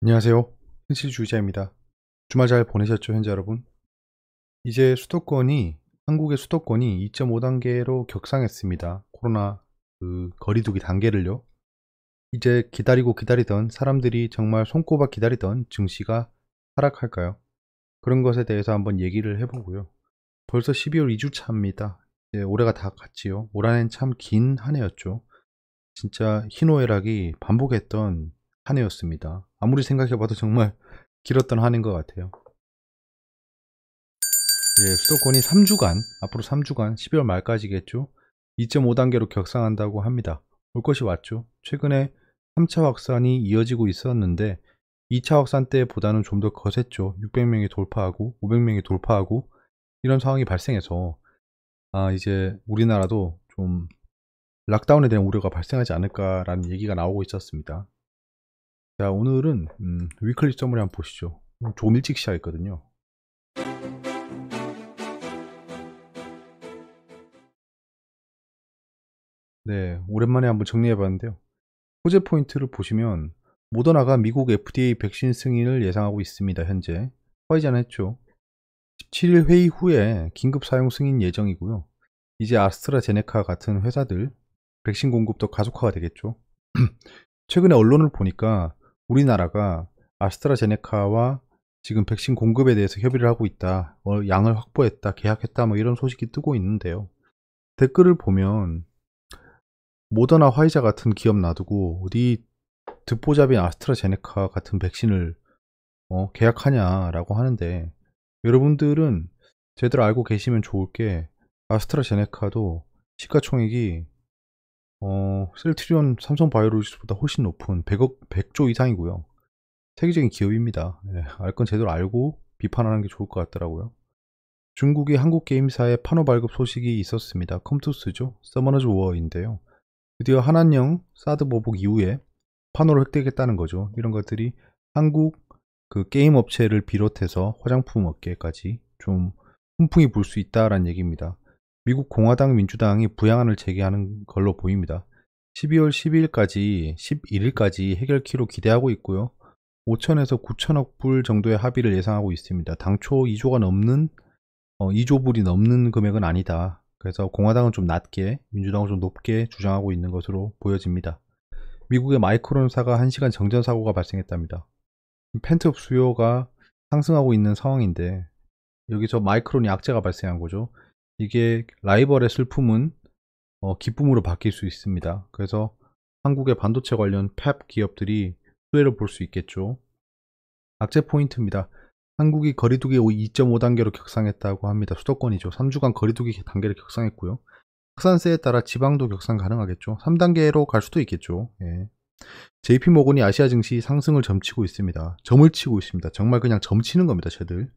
안녕하세요. 현실주의자입니다. 주말 잘 보내셨죠, 현재 여러분? 이제 한국의 수도권이 2.5단계로 격상했습니다. 코로나 거리두기 단계를요. 이제 기다리고 기다리던 사람들이 정말 손꼽아 기다리던 증시가 하락할까요? 그런 것에 대해서 한번 얘기를 해보고요. 벌써 12월 2주 차입니다. 이제 올해가 다 갔지요. 올 한해는 참 긴 한 해였죠. 진짜 희노애락이 반복했던 한 해였습니다. 아무리 생각해봐도 정말 길었던 한 해인 것 같아요. 예, 수도권이 3주간, 앞으로 3주간, 12월 말까지겠죠? 2.5단계로 격상한다고 합니다. 올 것이 왔죠. 최근에 3차 확산이 이어지고 있었는데, 2차 확산 때보다는 좀 더 거셌죠. 600명이 돌파하고, 500명이 돌파하고, 이런 상황이 발생해서, 이제 우리나라도 좀 락다운에 대한 우려가 발생하지 않을까라는 얘기가 나오고 있었습니다. 자, 오늘은, 위클리 서머리 한번 보시죠. 좀 일찍 시작했거든요. 네, 오랜만에 한번 정리해 봤는데요. 호재 포인트를 보시면 모더나가 미국 FDA 백신 승인을 예상하고 있습니다. 현재 화이자는 했죠. 17일 회의 후에 긴급 사용 승인 예정이고요. 이제 아스트라제네카 같은 회사들 백신 공급도 가속화가 되겠죠. 최근에 언론을 보니까 우리나라가 아스트라제네카와 지금 백신 공급에 대해서 협의를 하고 있다. 양을 확보했다. 계약했다. 뭐 이런 소식이 뜨고 있는데요. 댓글을 보면 모더나 화이자 같은 기업 놔두고 어디 듣보잡인 아스트라제네카 같은 백신을 계약하냐라고 하는데, 여러분들은 제대로 알고 계시면 좋을 게 아스트라제네카도 시가총액이 셀트리온 삼성바이오로직스보다 훨씬 높은 100조 이상이고요. 세계적인 기업입니다. 예, 알 건 제대로 알고 비판하는 게 좋을 것 같더라고요. 중국의 한국 게임사의 판호 발급 소식이 있었습니다. 컴투스죠. 서머너즈 워인데요. 드디어 한한령 사드 보복 이후에 판호를 획득했다는 거죠. 이런 것들이 한국 그 게임 업체를 비롯해서 화장품 업계까지 좀 훈풍이 불 수 있다라는 얘기입니다. 미국 공화당 민주당이 부양안을 제기하는 걸로 보입니다. 12월 12일까지 11일까지 해결키로 기대하고 있고요. 5천에서 9천억 불 정도의 합의를 예상하고 있습니다. 당초 2조가 넘는 2조 불이 넘는 금액은 아니다. 그래서 공화당은 좀 낮게, 민주당은 좀 높게 주장하고 있는 것으로 보여집니다. 미국의 마이크론사가 1시간 정전 사고가 발생했답니다. 펜트업 수요가 상승하고 있는 상황인데, 여기서 마이크론이 악재가 발생한 거죠. 이게 라이벌의 슬픔은 기쁨으로 바뀔 수 있습니다. 그래서 한국의 반도체 관련 팹 기업들이 수혜를 볼 수 있겠죠. 악재 포인트입니다. 한국이 거리두기 2.5단계로 격상했다고 합니다. 수도권이죠. 3주간 거리두기 단계를 격상했고요. 확산세에 따라 지방도 격상 가능하겠죠. 3단계로 갈 수도 있겠죠. 예. JP모건이 아시아 증시 상승을 점치고 있습니다. 점을 치고 있습니다. 정말 그냥 점치는 겁니다, 쟤들.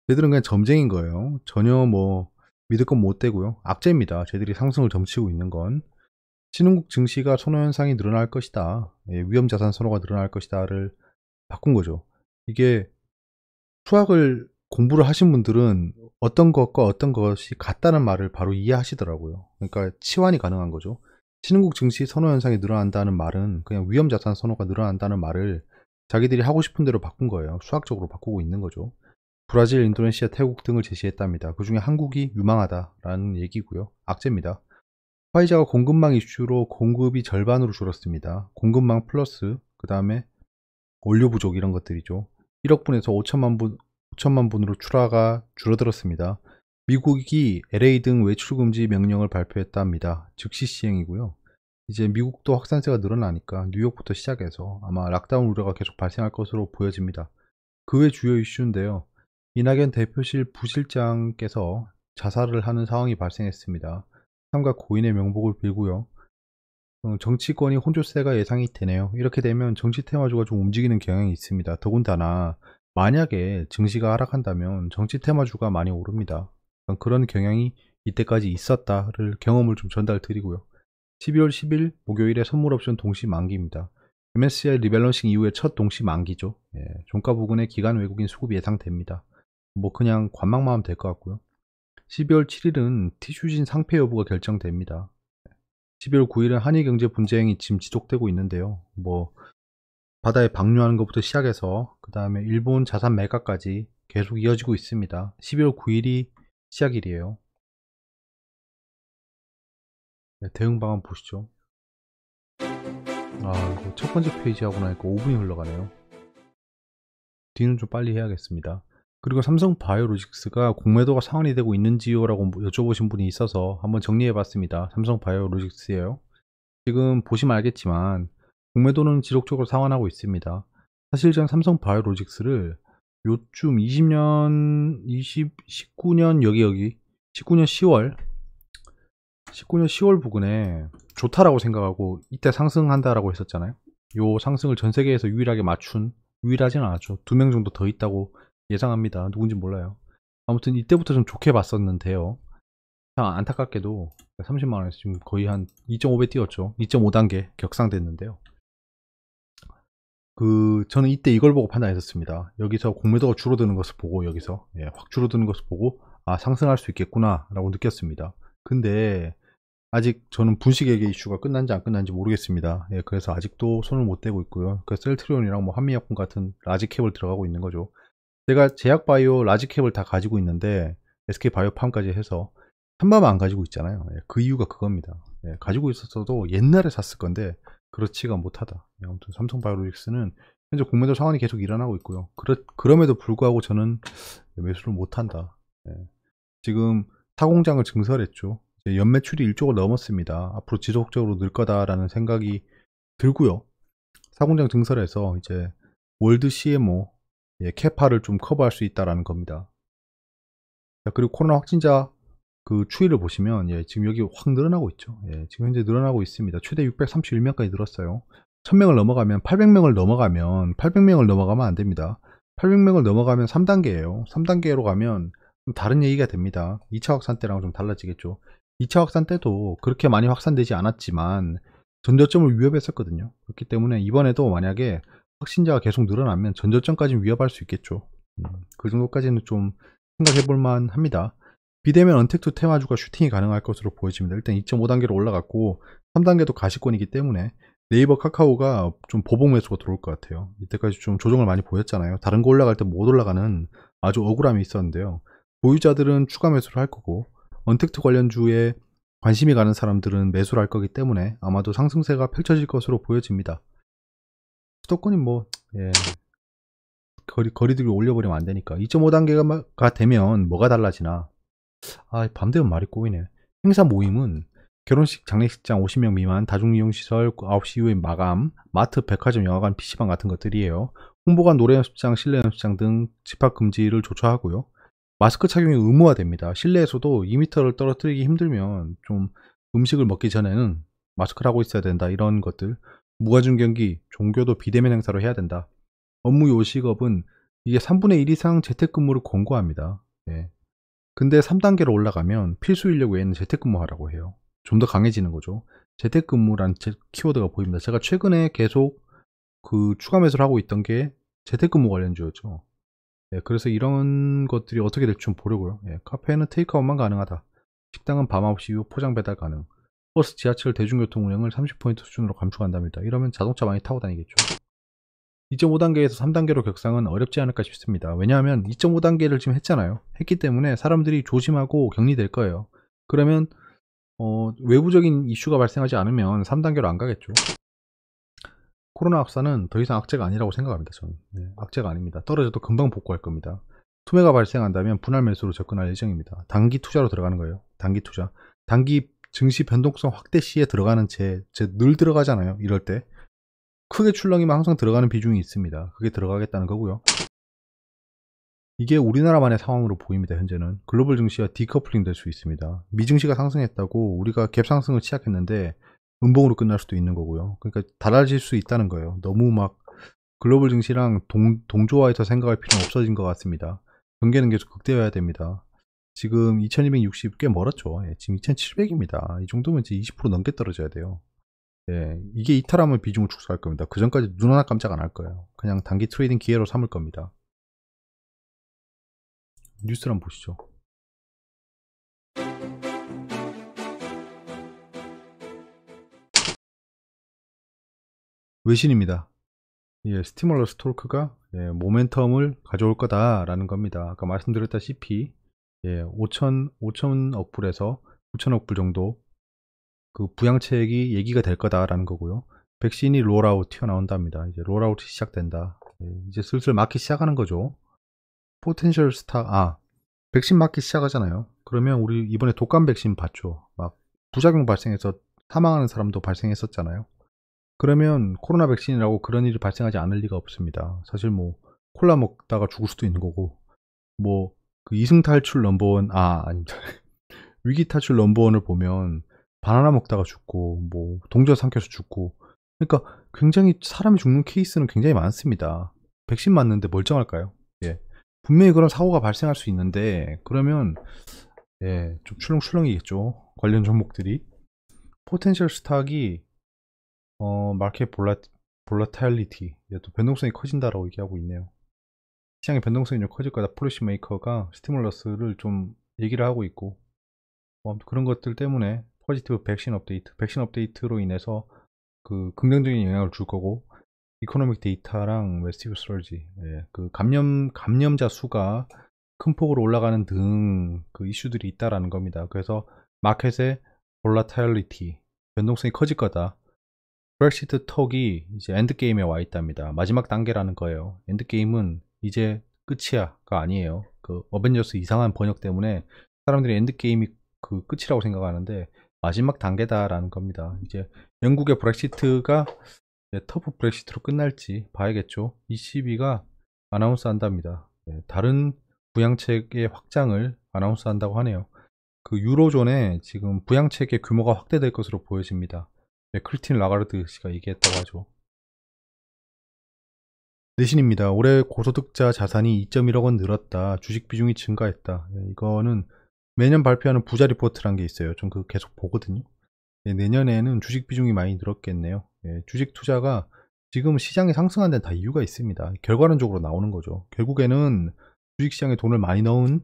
쟤들은 그냥 점쟁인 거예요. 전혀 뭐 믿을 건 못 되고요. 악재입니다. 쟤들이 상승을 점치고 있는 건. 신흥국 증시가 선호 현상이 늘어날 것이다. 예, 위험 자산 선호가 늘어날 것이다를 바꾼 거죠. 이게 수학을 공부를 하신 분들은 어떤 것과 어떤 것이 같다는 말을 바로 이해하시더라고요. 그러니까 치환이 가능한 거죠. 신흥국 증시 선호 현상이 늘어난다는 말은 그냥 위험 자산 선호가 늘어난다는 말을 자기들이 하고 싶은 대로 바꾼 거예요. 수학적으로 바꾸고 있는 거죠. 브라질, 인도네시아, 태국 등을 제시했답니다. 그 중에 한국이 유망하다라는 얘기고요. 악재입니다. 화이자가 공급망 이슈로 공급이 절반으로 줄었습니다. 공급망 플러스 그 다음에 원료 부족 이런 것들이죠. 1억 분에서 5천만 분으로 출하가 줄어들었습니다. 미국이 LA 등 외출 금지 명령을 발표했답니다. 즉시 시행이고요. 이제 미국도 확산세가 늘어나니까 뉴욕부터 시작해서 아마 락다운 우려가 계속 발생할 것으로 보여집니다. 그 외 주요 이슈인데요. 이낙연 대표실 부실장께서 자살을 하는 상황이 발생했습니다. 삼가 고인의 명복을 빌고요. 정치권이 혼조세가 예상이 되네요. 이렇게 되면 정치 테마주가 좀 움직이는 경향이 있습니다. 더군다나 만약에 증시가 하락한다면 정치 테마주가 많이 오릅니다. 그런 경향이 이때까지 있었다를 경험을 좀 전달 드리고요. 12월 10일 목요일에 선물 옵션 동시 만기입니다. MSCI 리밸런싱 이후에 첫 동시 만기죠. 예, 종가 부근에 기간 외국인 수급이 예상됩니다. 뭐 그냥 관망만 하면 될 것 같고요. 12월 7일은 티슈진 상패 여부가 결정됩니다. 12월 9일은 한일 경제 분쟁이 지금 지속되고 있는데요. 뭐 바다에 방류하는 것부터 시작해서 그 다음에 일본 자산 매각까지 계속 이어지고 있습니다. 12월 9일이 시작일이에요. 네, 대응 방안 보시죠. 이거 첫 번째 페이지 하고 나니까 5분이 흘러가네요. 뒤는 좀 빨리 해야겠습니다. 그리고 삼성 바이오로직스가 공매도가 상환이 되고 있는지요? 라고 여쭤보신 분이 있어서 한번 정리해 봤습니다. 삼성 바이오로직스예요. 지금 보시면 알겠지만 공매도는 지속적으로 상환하고 있습니다. 사실 전 삼성 바이오로직스를 요쯤 20년, 19년 19년 10월 부근에 좋다라고 생각하고 이때 상승한다라고 했었잖아요. 요 상승을 전 세계에서 유일하게 맞춘, 유일하진 않았죠. 2명 정도 더 있다고 예상합니다. 누군지 몰라요. 아무튼 이때부터 좀 좋게 봤었는데요. 참 안타깝게도 30만원에서 지금 거의 한 2.5배 뛰었죠. 2.5단계 격상됐는데요. 저는 이때 이걸 보고 판단했었습니다. 여기서 공매도가 줄어드는 것을 보고 확 줄어드는 것을 보고 상승할 수 있겠구나 라고 느꼈습니다. 근데 아직 저는 분식회계 이슈가 끝난지 안 끝난지 모르겠습니다. 그래서 아직도 손을 못 대고 있고요. 그 셀트리온이랑 뭐 한미약품 같은 라지캡을 들어가고 있는 거죠. 제가 제약바이오 라지캡을 다 가지고 있는데 SK바이오팜까지 해서 한 번만 안 가지고 있잖아요. 그 이유가 그겁니다. 가지고 있었어도 옛날에 샀을 건데 그렇지가 못하다. 아무튼 삼성바이오로직스는 현재 공매도 상환이 계속 일어나고 있고요. 그럼에도 불구하고 저는 매수를 못한다. 지금 타공장을 증설했죠. 연매출이 1조가 넘었습니다. 앞으로 지속적으로 늘 거다라는 생각이 들고요. 타공장 증설해서 이제 월드 CMO 캐파를 좀 커버할 수 있다라는 겁니다. 자, 그리고 코로나 확진자 그 추이를 보시면 지금 여기 확 늘어나고 있죠. 지금 현재 늘어나고 있습니다. 최대 631명까지 늘었어요. 1000명을 넘어가면 800명을 넘어가면 안 됩니다. 800명을 넘어가면 3단계예요. 3단계로 가면 좀 다른 얘기가 됩니다. 2차 확산 때랑 좀 달라지겠죠. 2차 확산 때도 그렇게 많이 확산되지 않았지만 전저점을 위협했었거든요. 그렇기 때문에 이번에도 만약에 확진자가 계속 늘어나면 전저점까지는 위협할 수 있겠죠. 그 정도까지는 좀 생각해 볼 만합니다. 비대면 언택트 테마주가 슈팅이 가능할 것으로 보여집니다. 일단 2.5단계로 올라갔고 3단계도 가시권이기 때문에 네이버 카카오가 좀 보복 매수가 들어올 것 같아요. 이때까지 좀 조정을 많이 보였잖아요. 다른 거 올라갈 때 못 올라가는 아주 억울함이 있었는데요. 보유자들은 추가 매수를 할 거고 언택트 관련주에 관심이 가는 사람들은 매수를 할 거기 때문에 아마도 상승세가 펼쳐질 것으로 보여집니다. 수도권이 거리두기 올려버리면 안 되니까 2.5단계가 되면 뭐가 달라지나. 밤 되면 말이 꼬이네. 행사 모임은 결혼식, 장례식장 50명 미만, 다중이용시설 9시 이후에 마감, 마트, 백화점, 영화관, PC방 같은 것들이에요. 홍보관, 노래연습장, 실내연습장 등 집합금지를 조처하고요. 마스크 착용이 의무화됩니다. 실내에서도 2m를 떨어뜨리기 힘들면 좀 음식을 먹기 전에는 마스크를 하고 있어야 된다. 이런 것들. 무과중경기, 종교도 비대면 행사로 해야 된다. 업무 요식업은 이게 3분의 1 이상 재택근무를 권고합니다. 근데 3단계로 올라가면 필수 인력 외에는 재택근무하라고 해요. 좀 더 강해지는 거죠. 재택근무란 키워드가 보입니다. 제가 최근에 계속 추가 매수를 하고 있던 게 재택근무 관련주였죠. 그래서 이런 것들이 어떻게 될지 좀 보려고요. 카페는 테이크아웃만 가능하다. 식당은 밤 9시 이후 포장 배달 가능. 버스, 지하철, 대중교통 운행을 30% 수준으로 감축한답니다. 이러면 자동차 많이 타고 다니겠죠. 2.5단계에서 3단계로 격상은 어렵지 않을까 싶습니다. 왜냐하면 2.5단계를 지금 했잖아요. 했기 때문에 사람들이 조심하고 격리될 거예요. 그러면 외부적인 이슈가 발생하지 않으면 3단계로 안 가겠죠. 코로나 확산은 더 이상 악재가 아니라고 생각합니다. 저는. 악재가 아닙니다. 떨어져도 금방 복구할 겁니다. 투매가 발생한다면 분할 매수로 접근할 예정입니다. 단기 투자로 들어가는 거예요. 단기 투자. 단기 증시 변동성 확대 시에 들어가는 늘 들어가잖아요. 이럴 때. 크게 출렁이면 항상 들어가는 비중이 있습니다. 그게 들어가겠다는 거고요. 이게 우리나라만의 상황으로 보입니다. 현재는 글로벌 증시와 디커플링 될 수 있습니다. 미증시가 상승했다고 우리가 갭 상승을 시작했는데 음봉으로 끝날 수도 있는 거고요. 그러니까 달라질 수 있다는 거예요. 너무 막 글로벌 증시랑 동조화해서 생각할 필요는 없어진 것 같습니다. 경계는 계속 극대화해야 됩니다. 지금 2260 꽤 멀었죠. 지금 2700입니다. 이 정도면 이제 20% 넘게 떨어져야 돼요. 이게 이탈하면 비중을 축소할 겁니다. 그 전까지 눈 하나 깜짝 안 할 거예요. 그냥 단기 트레이딩 기회로 삼을 겁니다. 뉴스를 한번 보시죠. 외신입니다. 예, 스티뮬러스 토크가 예, 모멘텀을 가져올 거다라는 겁니다. 아까 말씀드렸다시피 예, 5천억 불에서 9천억 불 정도 그 부양책이 얘기가 될 거다라는 거고요. 백신이 롤아웃 튀어나온답니다. 이제 롤아웃이 시작된다. 예, 이제 슬슬 맞기 시작하는 거죠. 포텐셜 백신 맞기 시작하잖아요. 그러면 우리 이번에 독감 백신 봤죠. 막 부작용 발생해서 사망하는 사람도 발생했었잖아요. 그러면 코로나 백신이라고 그런 일이 발생하지 않을 리가 없습니다. 사실 뭐 콜라 먹다가 죽을 수도 있는 거고 뭐 그 이승 탈출 넘버원 아닙니다. 위기 탈출 넘버원을 보면 바나나 먹다가 죽고 뭐 동전 삼켜서 죽고 그러니까 굉장히 사람이 죽는 케이스는 굉장히 많습니다. 백신 맞는데 멀쩡할까요? 예. 분명히 그런 사고가 발생할 수 있는데 그러면 예, 좀 출렁출렁이겠죠. 관련 종목들이 포텐셜 스탁이 마켓 볼라타일리티 또 변동성이 커진다라고 얘기하고 있네요. 시장의 변동성이 좀 커질 거다. 폴리시 메이커가 스티뮬러스를 좀 얘기를 하고 있고 그런 것들 때문에 포지티브 백신 업데이트로 인해서 그 긍정적인 영향을 줄 거고 이코노믹 데이터랑 웨스티브 서지 그 감염자 수가 큰 폭으로 올라가는 등 그 이슈들이 있다라는 겁니다. 그래서 마켓의 볼라타일리티 변동성이 커질 거다. 브렉시트 톡이 이제 엔드게임에 와 있답니다. 마지막 단계라는 거예요. 엔드게임은 이제 끝이야가 아니에요. 그 어벤져스 이상한 번역 때문에 사람들이 엔드게임이 그 끝이라고 생각하는데 마지막 단계다라는 겁니다. 이제 영국의 브렉시트가 터프 브렉시트로 끝날지 봐야겠죠. ECB가 아나운스 한답니다. 다른 부양책의 확장을 아나운스 한다고 하네요. 그 유로존에 지금 부양책의 규모가 확대될 것으로 보여집니다. 클틴 라가르드 씨가 얘기했다고 하죠. 내신입니다. 올해 고소득자 자산이 2.1억 원 늘었다. 주식 비중이 증가했다. 이거는 매년 발표하는 부자 리포트란 게 있어요. 좀 그 계속 보거든요. 내년에는 주식 비중이 많이 늘었겠네요. 주식 투자가 지금 시장이 상승한 데는 다 이유가 있습니다. 결과론적으로 나오는 거죠. 결국에는 주식시장에 돈을 많이 넣은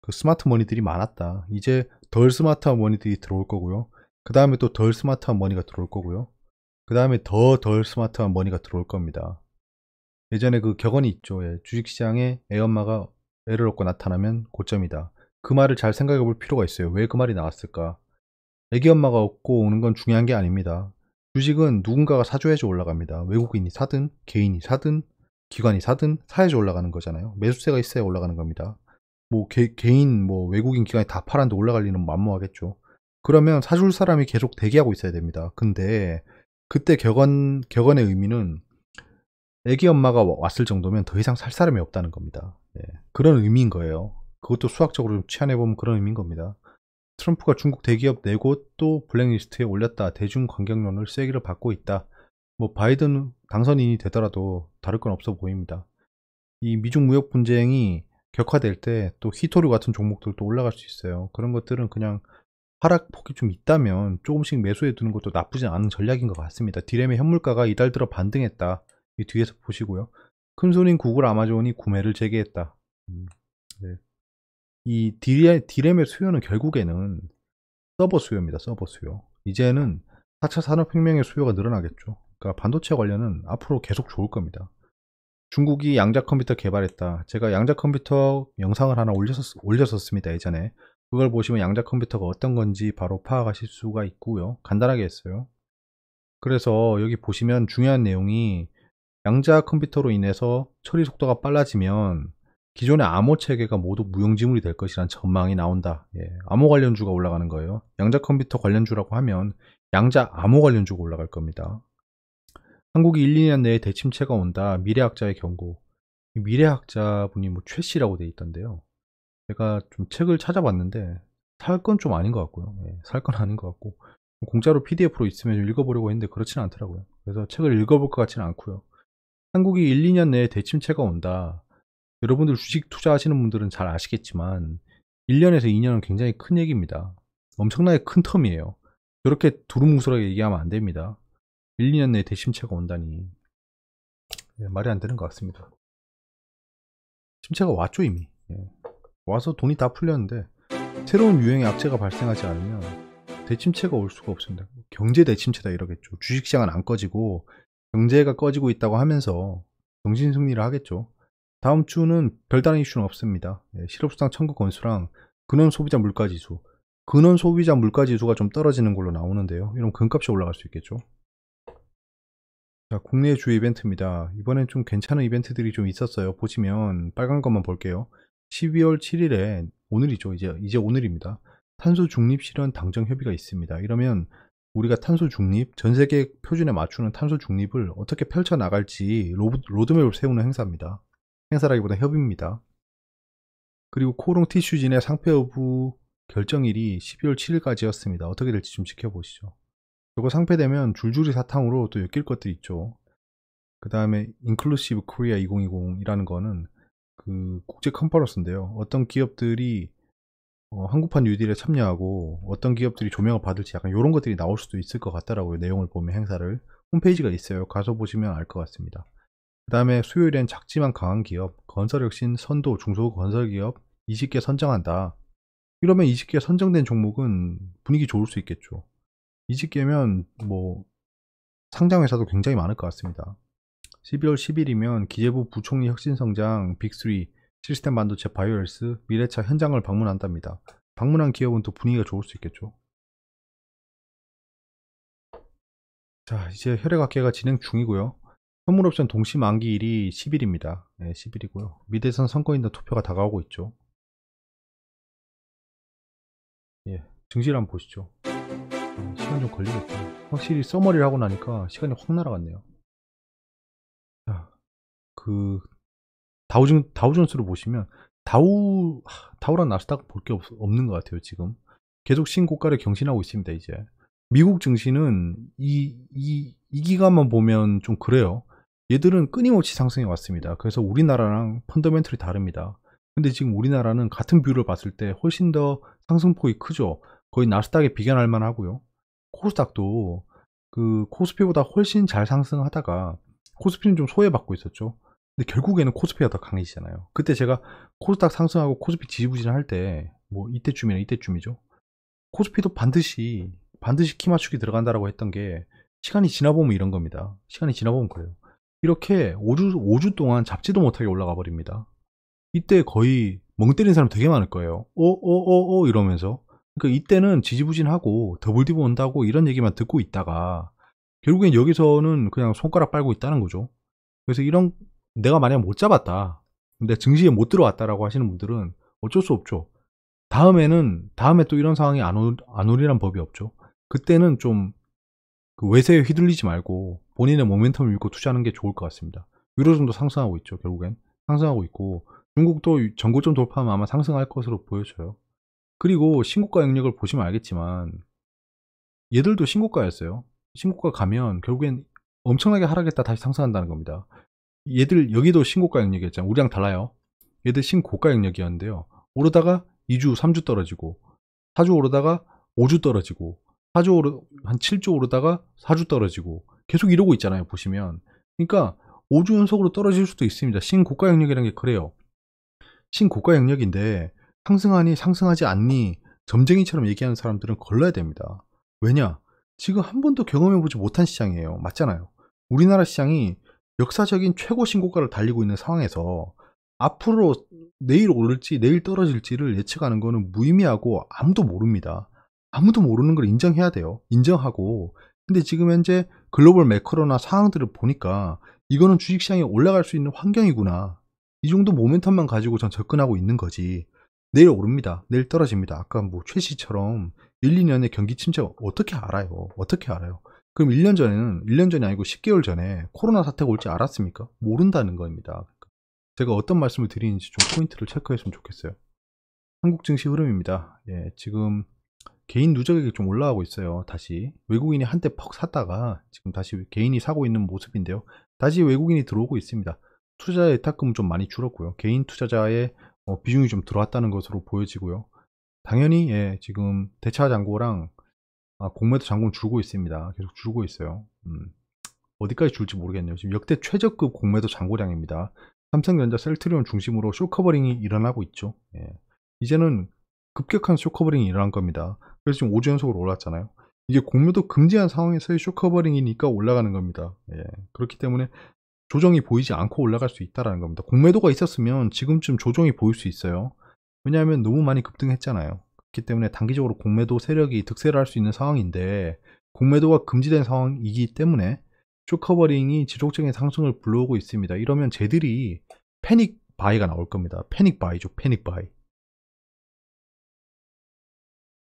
그 스마트 머니들이 많았다. 이제 덜 스마트한 머니들이 들어올 거고요. 그 다음에 또 덜 스마트한 머니가 들어올 거고요. 그 다음에 더 덜 스마트한 머니가 들어올 겁니다. 예전에 그 격언이 있죠. 주식시장에 애엄마가 애를 얻고 나타나면 고점이다. 그 말을 잘 생각해 볼 필요가 있어요. 왜 그 말이 나왔을까? 애기 엄마가 얻고 오는 건 중요한 게 아닙니다. 주식은 누군가가 사줘야지 올라갑니다. 외국인이 사든 개인이 사든 기관이 사든 사야지 올라가는 거잖아요. 매수세가 있어야 올라가는 겁니다. 뭐 개인 뭐 외국인 기관이 다 팔았는데 올라갈 리는 만무하겠죠. 그러면 사줄 사람이 계속 대기하고 있어야 됩니다. 근데 그때 격언의 의미는 애기 엄마가 왔을 정도면 더 이상 살 사람이 없다는 겁니다. 그런 의미인 거예요. 그것도 수학적으로 취한해보면 그런 의미인 겁니다. 트럼프가 중국 대기업 4곳 또 블랙리스트에 올렸다. 대중 관경론을 쐐기를 받고 있다. 뭐 바이든 당선인이 되더라도 다를 건 없어 보입니다. 이 미중 무역 분쟁이 격화될 때 또 히토류 같은 종목들도 올라갈 수 있어요. 그런 것들은 그냥 하락폭이 좀 있다면 조금씩 매수해 두는 것도 나쁘지 않은 전략인 것 같습니다. 디램의 현물가가 이달 들어 반등했다. 이 뒤에서 보시고요. 큰손인 구글, 아마존이 구매를 재개했다. 네. 이 디램의 수요는 결국에는 서버 수요입니다. 서버 수요. 이제는 4차 산업혁명의 수요가 늘어나겠죠. 그러니까 반도체 관련은 앞으로 계속 좋을 겁니다. 중국이 양자 컴퓨터 개발했다. 제가 양자 컴퓨터 영상을 하나 올렸었습니다. 예전에. 그걸 보시면 양자 컴퓨터가 어떤 건지 바로 파악하실 수가 있고요. 간단하게 했어요. 그래서 여기 보시면 중요한 내용이 양자 컴퓨터로 인해서 처리 속도가 빨라지면 기존의 암호 체계가 모두 무용지물이 될 것이라는 전망이 나온다. 암호 관련주가 올라가는 거예요. 양자 컴퓨터 관련주라고 하면 양자 암호 관련주가 올라갈 겁니다. 한국이 1, 2년 내에 대침체가 온다. 미래학자의 경고. 미래학자분이 뭐 최씨라고 돼 있던데요. 제가 좀 책을 찾아봤는데 살 건 좀 아닌 것 같고요. 살 건 아닌 것 같고 공짜로 PDF로 있으면 좀 읽어보려고 했는데 그렇지는 않더라고요. 그래서 책을 읽어볼 것 같지는 않고요. 한국이 1, 2년 내에 대침체가 온다. 여러분들 주식 투자하시는 분들은 잘 아시겠지만 1년에서 2년은 굉장히 큰 얘기입니다. 엄청나게 큰 텀이에요. 저렇게 두루뭉술하게 얘기하면 안 됩니다. 1, 2년 내에 대침체가 온다니 말이 안 되는 것 같습니다. 침체가 왔죠 이미. 와서 돈이 다 풀렸는데 새로운 유행의 악재가 발생하지 않으면 대침체가 올 수가 없습니다. 경제 대침체다 이러겠죠. 주식시장은 안 꺼지고 경제가 꺼지고 있다고 하면서 정신 승리를 하겠죠. 다음 주는 별다른 이슈는 없습니다. 실업수당 청구 건수랑 근원 소비자 물가지수, 근원 소비자 물가지수가 좀 떨어지는 걸로 나오는데요. 이러면 금값이 올라갈 수 있겠죠. 자, 국내 주요 이벤트입니다. 이번엔 좀 괜찮은 이벤트들이 좀 있었어요. 보시면 빨간 것만 볼게요. 12월 7일에 오늘이죠. 이제 오늘입니다. 탄소 중립 실현 당정 협의가 있습니다. 이러면 우리가 탄소 중립, 전 세계 표준에 맞추는 탄소 중립을 어떻게 펼쳐 나갈지 로드맵을 세우는 행사입니다. 행사라기보다 협의입니다. 그리고 코롱 티슈진의 상표 여부 결정일이 12월 7일까지였습니다. 어떻게 될지 좀 지켜보시죠. 저거 상폐되면 줄줄이 사탕으로 또 엮일 것들이 있죠. 그 다음에 Inclusive Korea 2020이라는 거는 그 국제 컨퍼런스인데요. 어떤 기업들이 한국판 뉴딜에 참여하고 어떤 기업들이 조명을 받을지 약간 이런 것들이 나올 수도 있을 것 같더라고요. 내용을 보면 행사를. 홈페이지가 있어요. 가서 보시면 알 것 같습니다. 그 다음에 수요일엔 작지만 강한 기업, 건설혁신, 선도, 중소건설기업 20개 선정한다. 이러면 20개 선정된 종목은 분위기 좋을 수 있겠죠. 20개면 뭐 상장회사도 굉장히 많을 것 같습니다. 12월 10일이면 기재부 부총리 혁신성장 빅3 시스템 반도체 바이오헬스 미래차 현장을 방문한답니다. 방문한 기업은 또 분위기가 좋을 수 있겠죠. 자, 이제 혈액학회가 진행 중이고요. 선물옵션 동시 만기일이 10일입니다. 네, 10일이고요. 미대선 선거인단 투표가 다가오고 있죠. 예, 증시를 한번 보시죠. 시간 좀 걸리겠다. 확실히 써머리를 하고 나니까 시간이 확 날아갔네요. 자, 그 다우존스를 보시면 다우랑 나스닥 볼 게 없는 것 같아요. 지금 계속 신고가를 경신하고 있습니다. 이제 미국 증시는 이 기간만 보면 좀 그래요. 얘들은 끊임없이 상승해 왔습니다. 그래서 우리나라랑 펀더멘털이 다릅니다. 근데 지금 우리나라는 같은 뷰를 봤을 때 훨씬 더 상승폭이 크죠. 거의 나스닥에 비견할 만하고요. 코스닥도 그 코스피보다 훨씬 잘 상승하다가 코스피는 좀 소외받고 있었죠. 근데 결국에는 코스피가 더 강해지잖아요. 그때 제가 코스닥 상승하고 코스피 지지부진할 때 뭐 이때쯤이죠. 코스피도 반드시 키 맞추기 들어간다라고 했던 게 시간이 지나보면 이런 겁니다. 시간이 지나보면 그래요. 이렇게 5주 동안 잡지도 못하게 올라가 버립니다. 이때 거의 멍 때리는 사람 되게 많을 거예요. 이러면서. 그러니까 이때는 지지부진하고 더블디브 온다고 이런 얘기만 듣고 있다가 결국엔 여기서는 그냥 손가락 빨고 있다는 거죠. 그래서 이런 내가 만약 못 잡았다. 근데 증시에 못 들어왔다라고 하시는 분들은 어쩔 수 없죠. 다음에 또 이런 상황이 안 오리란 법이 없죠. 그때는 좀 그 외세에 휘둘리지 말고 본인의 모멘텀을 믿고 투자하는 게 좋을 것 같습니다. 유로존도 상승하고 있죠. 결국엔 상승하고 있고 중국도 전고점 돌파하면 아마 상승할 것으로 보여져요. 그리고 신고가 영역을 보시면 알겠지만 얘들도 신고가였어요. 신고가 가면 결국엔 엄청나게 하락했다 다시 상승한다는 겁니다. 얘들 여기도 신고가 영역이었잖아요. 우리랑 달라요. 얘들 신고가 영역이었는데요. 오르다가 2주, 3주 떨어지고 4주 오르다가 5주 떨어지고 한 7주 오르다가 4주 떨어지고 계속 이러고 있잖아요. 보시면. 그러니까 5주 연속으로 떨어질 수도 있습니다. 신고가 영역이라는 게 그래요. 신고가 영역인데 상승하니 상승하지 않니 점쟁이처럼 얘기하는 사람들은 걸러야 됩니다. 왜냐? 지금 한 번도 경험해보지 못한 시장이에요. 맞잖아요. 우리나라 시장이 역사적인 최고 신고가를 달리고 있는 상황에서 앞으로 내일 오를지 내일 떨어질지를 예측하는 거는 무의미하고 아무도 모릅니다. 아무도 모르는 걸 인정해야 돼요. 인정하고. 근데 지금 현재 글로벌 매크로나 상황들을 보니까 이거는 주식시장이 올라갈 수 있는 환경이구나. 이 정도 모멘텀만 가지고 전 접근하고 있는 거지. 내일 오릅니다. 내일 떨어집니다. 아까 뭐 최씨처럼 1, 2년의 경기 침체 어떻게 알아요? 어떻게 알아요? 그럼 1년 전이 아니고 10개월 전에 코로나 사태가 올지 알았습니까? 모른다는 겁니다. 제가 어떤 말씀을 드리는지 좀 포인트를 체크했으면 좋겠어요. 한국 증시 흐름입니다. 예, 지금 개인 누적액이 좀 올라가고 있어요. 다시 외국인이 한때 퍽 샀다가 지금 다시 개인이 사고 있는 모습인데요. 다시 외국인이 들어오고 있습니다. 투자 예탁금은 좀 많이 줄었고요. 개인 투자자의 비중이 좀 들어왔다는 것으로 보여지고요. 당연히 예, 지금 대차 잔고랑 공매도 잔고는 줄고 있습니다. 계속 줄고 있어요. 어디까지 줄지 모르겠네요. 지금 역대 최저급 공매도 잔고량입니다. 삼성전자, 셀트리온 중심으로 쇼커버링이 일어나고 있죠. 예. 이제는 급격한 쇼커버링이 일어난 겁니다. 그래서 지금 5주 연속으로 올랐잖아요. 이게 공매도 금지한 상황에서의 쇼커버링이니까 올라가는 겁니다. 예, 그렇기 때문에 조정이 보이지 않고 올라갈 수 있다는 겁니다. 공매도가 있었으면 지금쯤 조정이 보일 수 있어요. 왜냐하면 너무 많이 급등했잖아요. 그렇기 때문에 단기적으로 공매도 세력이 득세를 할 수 있는 상황인데 공매도가 금지된 상황이기 때문에 쇼커버링이 지속적인 상승을 불러오고 있습니다. 이러면 쟤들이 패닉 바이가 나올 겁니다. 패닉 바이죠. 패닉 바이.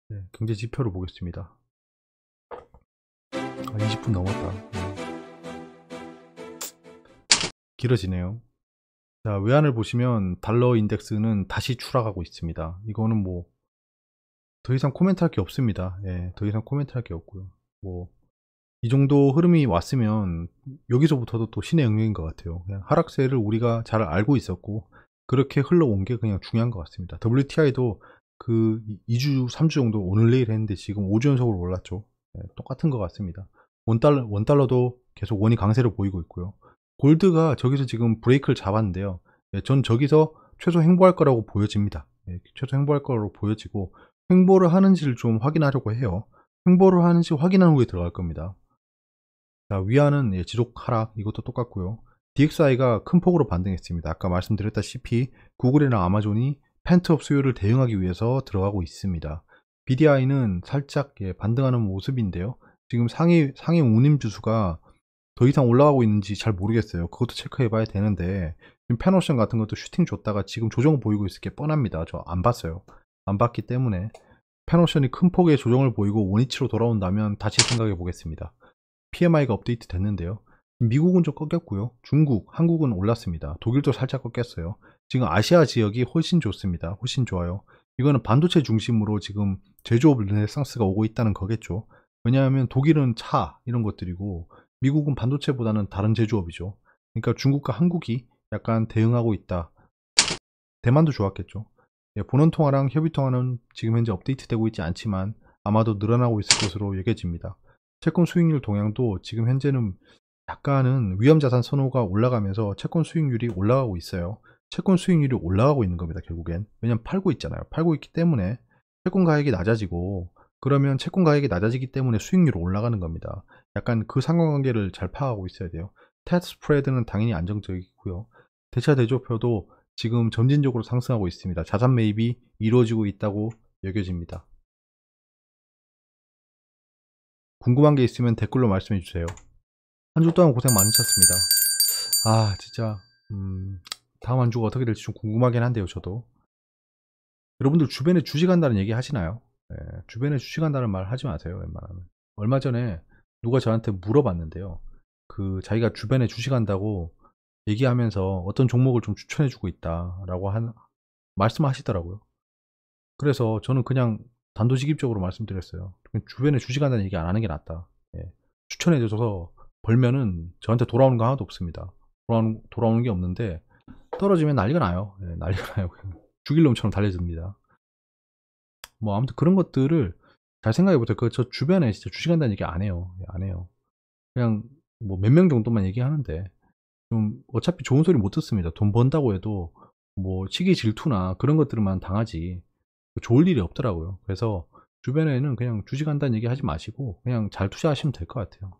네, 경제 지표를 보겠습니다. 20분 넘었다. 길어지네요. 자, 외환을 보시면 달러 인덱스는 다시 추락하고 있습니다. 이거는 뭐 더 이상 코멘트 할 게 없습니다. 예, 더 이상 코멘트 할 게 없고요. 뭐 이 정도 흐름이 왔으면 여기서부터도 또 신의 영역인 것 같아요. 그냥 하락세를 우리가 잘 알고 있었고 그렇게 흘러온 게 그냥 중요한 것 같습니다. WTI도 그 2주, 3주 정도 오늘 내일 했는데 지금 5주 연속으로 올랐죠. 예, 똑같은 것 같습니다. 원달러도 계속 원이 강세를 보이고 있고요. 골드가 저기서 지금 브레이크를 잡았는데요. 예, 전 저기서 최소 횡보할 거라고 보여집니다. 예, 최소 횡보할 거라고 보여지고 횡보를 하는지를 좀 확인하려고 해요. 횡보를 하는지 확인한 후에 들어갈 겁니다. 자, 위안은 지속 하락, 이것도 똑같고요. DXI가 큰 폭으로 반등했습니다. 아까 말씀드렸다시피 구글이나 아마존이 펜트업 수요를 대응하기 위해서 들어가고 있습니다. BDI는 살짝 반등하는 모습인데요. 지금 상위 운임 주수가 더 이상 올라가고 있는지 잘 모르겠어요. 그것도 체크해 봐야 되는데 지금 펜옵션 같은 것도 슈팅 줬다가 지금 조정 보이고 있을 게 뻔합니다. 저 안 봤어요. 안 봤기 때문에 펜옵션이 큰 폭의 조정을 보이고 원위치로 돌아온다면 다시 생각해 보겠습니다. PMI가 업데이트 됐는데요. 미국은 좀 꺾였고요. 중국, 한국은 올랐습니다. 독일도 살짝 꺾였어요. 지금 아시아 지역이 훨씬 좋습니다. 훨씬 좋아요. 이거는 반도체 중심으로 지금 제조업 르네상스가 오고 있다는 거겠죠. 왜냐하면 독일은 차 이런 것들이고 미국은 반도체보다는 다른 제조업이죠. 그러니까 중국과 한국이 약간 대응하고 있다. 대만도 좋았겠죠. 예, 본원통화랑 협의통화는 지금 현재 업데이트되고 있지 않지만 아마도 늘어나고 있을 것으로 여겨집니다. 채권 수익률 동향도 지금 현재는 약간은 위험자산 선호가 올라가면서 채권 수익률이 올라가고 있어요. 채권 수익률이 올라가고 있는 겁니다. 결국엔. 왜냐면 팔고 있잖아요. 팔고 있기 때문에 채권 가액이 낮아지고 그러면 채권 가액이 낮아지기 때문에 수익률이 올라가는 겁니다. 약간 그 상관관계를 잘 파악하고 있어야 돼요. 텟 스프레드는 당연히 안정적이고요. 대차 대조표도 지금 점진적으로 상승하고 있습니다. 자산 매입이 이루어지고 있다고 여겨집니다. 궁금한 게 있으면 댓글로 말씀해 주세요. 한 주 동안 고생 많으셨습니다. 아 진짜 다음 한 주가 어떻게 될지 좀 궁금하긴 한데요. 저도 여러분들 주변에 주식한다는 얘기 하시나요? 예, 주변에 주식한다는 말 하지 마세요. 웬만하면. 얼마 전에 누가 저한테 물어봤는데요. 그 자기가 주변에 주식한다고 얘기하면서 어떤 종목을 좀 추천해주고 있다라고 말씀하시더라고요. 그래서 저는 그냥 단도직입적으로 말씀드렸어요. 주변에 주식한다는 얘기 안 하는 게 낫다. 예, 추천해줘서 벌면은 저한테 돌아오는 거 하나도 없습니다. 돌아오는 게 없는데 떨어지면 난리가 나요. 예, 난리가 나요. 그냥 죽일 놈처럼 달려듭니다. 뭐 아무튼 그런 것들을 잘 생각해 보세요. 저 주변에 진짜 주식한다는 얘기 안 해요. 예, 안 해요. 그냥 뭐 몇 명 정도만 얘기하는데 좀 어차피 좋은 소리 못 듣습니다. 돈 번다고 해도 뭐 시기 질투나 그런 것들만 당하지 좋을 일이 없더라고요. 그래서 주변에는 그냥 주식한다는 얘기 하지 마시고 그냥 잘 투자하시면 될 것 같아요.